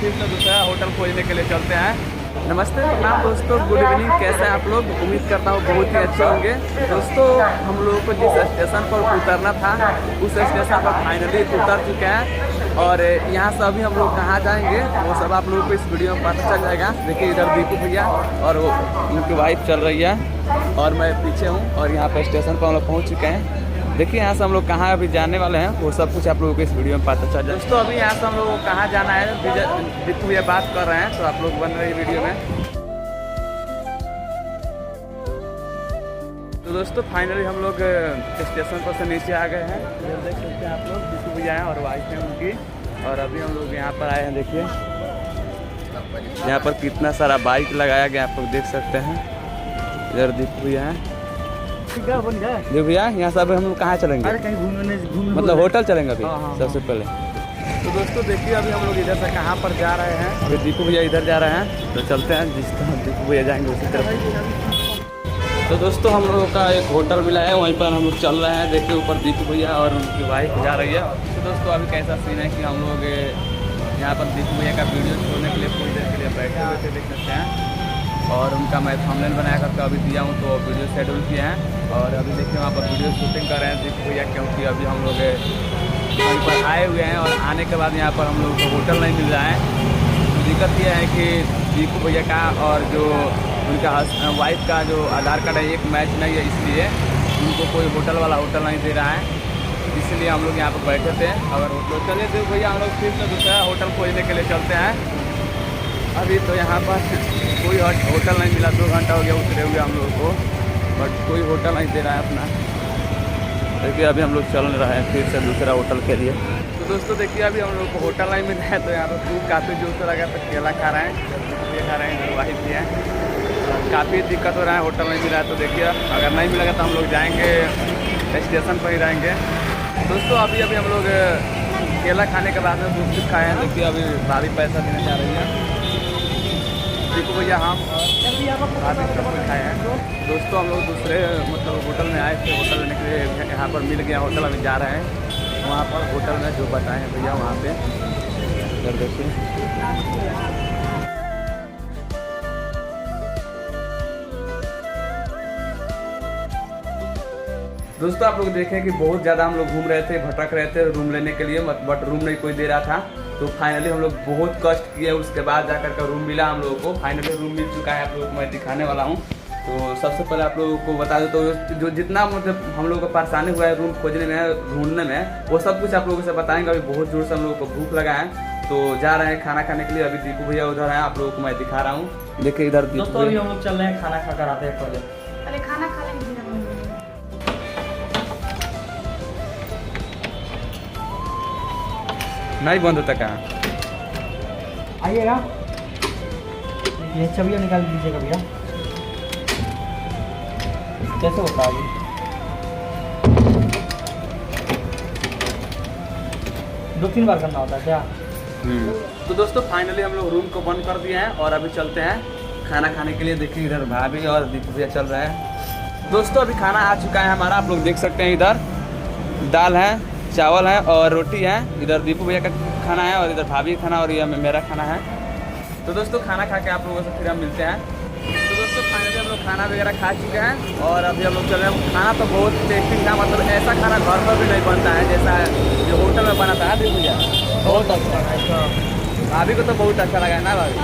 फिर से दूसरा होटल खोजने के लिए चलते हैं। नमस्ते प्रणाम दोस्तों, गुड इवनिंग। कैसे हैं आप लोग? उम्मीद करता हूँ बहुत ही अच्छे होंगे। दोस्तों हम लोगों को जिस स्टेशन पर उतरना था उस स्टेशन पर फाइनली उतर चुके हैं और यहाँ से अभी हम लोग कहाँ जाएंगे वो सब आप लोगों को इस वीडियो में पता चल जाएगा। देखिए इधर दीपू भैया और उनकी वाइफ चल रही है और मैं पीछे हूँ और यहाँ पर स्टेशन पर हम लोग पहुँच चुके हैं। देखिए यहाँ से हम लोग कहाँ अभी जाने वाले हैं वो सब कुछ आप लोगों को इस वीडियो में पता चल जाए। दोस्तों अभी यहाँ से हम लोगों को कहाँ जाना है दीपू भैया बात कर रहे हैं, तो आप लोग बन रही वीडियो में। तो दोस्तों फाइनली हम लोग स्टेशन पर से नीचे आ गए हैं। इधर देख सकते हैं आप लोग, दीपू भैया हैं और वाइफ हैं उनकी। और अभी हम लोग यहाँ पर आए हैं। देखिए यहाँ पर कितना सारा बाइक लगाया गया आप लोग देख सकते हैं। इधर दीपू भैया हैं। जी भैया यहाँ से अभी हम लोग कहाँ चलेंगे? अरे कहीं घूमने मतलब होटल चलेंगे अभी। हाँ। सबसे पहले तो दोस्तों देखिए अभी हम लोग इधर से कहाँ पर जा रहे हैं। अभी दीपू भैया इधर जा रहे हैं तो चलते हैं, जिस तरह दीपू भैया जाएंगे उसी तरफ। तो दोस्तों हम लोगों का एक होटल मिला है, वहीं पर हम लोग चल रहे हैं। देखिए ऊपर दीपू भैया और उनकी वाइफ जा रही है। तो दोस्तों अभी कैसा सीन है कि हम लोग यहाँ पर दीपू भैया का वीडियो छोड़ने के लिए थोड़ी देर के लिए बैठे हुए थे, देख सकते हैं। और उनका मैं थंबनेल बनाया करके अभी दिया हूँ, तो वीडियो शेड्यूल किए हैं। और अभी देखिए वहाँ पर वीडियो शूटिंग कर रहे हैं दीपू भैया, क्योंकि अभी हम लोग वहीं पर आए हुए हैं और आने के बाद यहाँ पर हम लोग को होटल नहीं मिल रहा है। तो दिक्कत यह है कि दीपू भैया का और जो उनका वाइफ का जो आधार कार्ड है एक मैच नहीं है, इसलिए उनको कोई होटल वाला होटल नहीं दे रहा है। इसलिए हम लोग यहाँ पर बैठे थे। अगर होटल चले तो भैया हम लोग फिर से दूसरा होटल खोजने के लिए चलते हैं। अभी तो यहाँ पर कोई होटल नहीं मिला, 2 घंटा हो गया उतरे हुए हम लोगों को, बट कोई होटल नहीं दे रहा है अपना। देखिए अभी हम लोग चल रहे हैं फिर से दूसरा होटल के लिए। तो दोस्तों देखिए अभी हम लोग को होटल नहीं मिल रहा है, तो यहाँ पर दूध काफ़ी जोर से लगा, तो केला खा रहे हैं, ये खा रहे हैं, इधर वाइफ भी है। काफ़ी दिक्कत हो रहा है, होटल नहीं मिल रहा है। तो देखिए अगर नहीं मिलेगा तो हम लोग जाएँगे स्टेशन पर ही रहेंगे। दोस्तों अभी हम लोग केला खाने के बाद में दूध खाए हैं। देखिए अभी भाभी पैसा देने जा रही है। दीपू भैया हम भाभी सब कुछ खाए हैं। दोस्तों हम लोग दूसरे मतलब होटल में आए थे, होटल लेने के लिए यहाँ पर मिल गया होटल। अभी जा रहे हैं वहाँ पर होटल में जो बताए हैं भैया वहाँ पे। इधर देखिए दोस्तों आप लोग देखें कि बहुत ज़्यादा हम लोग घूम रहे थे, भटक रहे थे रूम लेने के लिए, बट रूम नहीं कोई दे रहा था। तो फाइनली हम लोग बहुत कष्ट किए, उसके बाद जाकर के रूम मिला हम लोगों को। फाइनली रूम मिल चुका है, आप लोगों को मैं दिखाने वाला हूँ। तो सबसे पहले आप लोगों को बता दूँ तो जो जितना मतलब हम लोगों को परेशानी हुआ है रूम खोजने में, ढूंढने में, वो सब कुछ आप लोगों से बताएंगे। अभी बहुत जोर से हम लोगों को भूख लगा है, तो जा रहे हैं खाना खाने के लिए। अभी दीपू भैया उधर है, आप लोगों को मैं दिखा रहा हूँ। देखिए इधर दोस्तों अभी हम लोग चल रहे हैं, खाना खा कर आते हैं पहले। अरे खाना खा लेंगे। नहीं बंद होता कहाँ? आइएगा, ये छवियाँ निकाल दीजिएगा भैया। कैसे होता है? दो 3 बार करना होता है क्या? तो दोस्तों फाइनली हम लोग रूम को बंद कर दिए हैं और अभी चलते हैं खाना खाने के लिए। देखिए इधर भाभी और दीपू भैया चल रहे हैं। दोस्तों अभी खाना आ चुका है हमारा, आप लोग देख सकते हैं। इधर दाल है, चावल है और रोटी है। इधर दीपू भैया का खाना है और इधर भाभी का खाना और ये मेरा खाना है। तो दोस्तों खाना खा के आप लोगों से फिर हम मिलते हैं। तो दोस्तों फाइनली हम लोग खाना वगैरह खा चुके हैं और अभी हम लोग चल रहे हैं। खाना तो बहुत टेस्टी था, मतलब ऐसा खाना घर पर भी नहीं बनता है जैसा जो होटल में बना था। दीपू भैया बहुत अच्छा है, भाभी को तो बहुत अच्छा लगा है ना भाभी?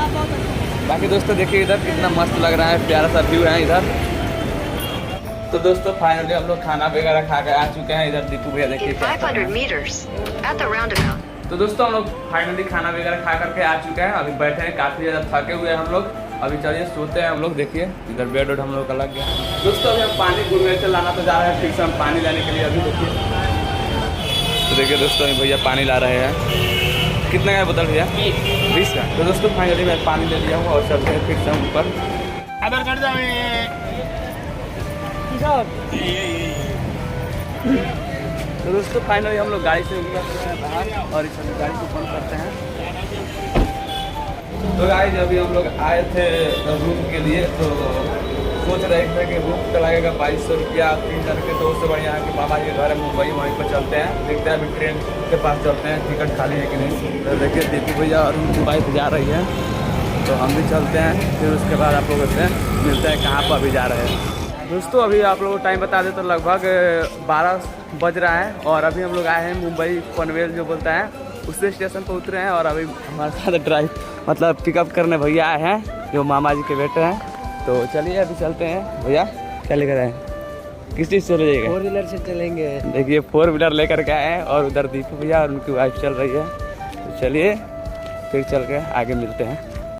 बाकी दोस्तों देखिए इधर कितना मस्त लग रहा है, प्यारा सा व्यू है इधर। तो दोस्तों फाइनली हम लोग खाना वगैरह खा के आ चुके हैं। इधर दीपू भैया देखिए। तो दोस्तों हम लोग फाइनली खाना वगैरह खा करके आ चुके हैं। अभी बैठे हैं, काफ़ी ज़्यादा थके हुए हैं हम लोग। अभी चलिए सोते हैं हम लोग। देखिए इधर बेड वेड हम लोग का लग गया। दोस्तों अभी हम पानी गुड़वे से लाना तो जा रहे हैं, फिर से हम पानी लाने के लिए अभी देखिए। तो देखिए दोस्तों भैया पानी ला रहे हैं। कितने का बोतल भैया? 20 का। तो दोस्तों फाइनली मैं पानी ले लिया हूँ और चलते हैं फिर से हम ऊपर। आधार कार्ड तो दोस्तों फाइनली हम लोग गाड़ी से निकल रहे हैं बाहर और इस गाड़ी को बंद करते हैं। तो गाइस अभी हम लोग आए थे रूम के लिए, तो सोच रहे थे कि रूम का लगेगा 2200 रुपया 3 जन के, तो उससे बढ़िया है कि मामा जी घर है मुंबई, वहीं पर चलते हैं, देखते हैं अभी ट्रेन के पास चलते हैं, टिकट खाली है कि नहीं। तो देखिए दीपू भैया और उनकी वाइफ जा रही है, तो हम भी चलते हैं, फिर उसके बाद आप लोगों से मिलते हैं कहाँ पर अभी जा रहे हैं। दोस्तों अभी आप लोगों को टाइम बता दें तो लगभग 12 बज रहा है और अभी हम लोग आए हैं मुंबई पनवेल जो बोलता है, उससे स्टेशन पर उतरे हैं और अभी हमारे साथ ड्राइव मतलब पिकअप करने भैया आए हैं जो मामा जी के बेटे हैं। तो चलिए अभी चलते हैं। भैया क्या लेकर आए हैं, किस चीज़ से ले जाएगा? 4 व्हीलर से चलेंगे। देखिए 4 व्हीलर लेकर के आए हैं और उधर दीपू भैया और उनकी वाइफ चल रही है। तो चलिए फिर चल के आगे मिलते हैं।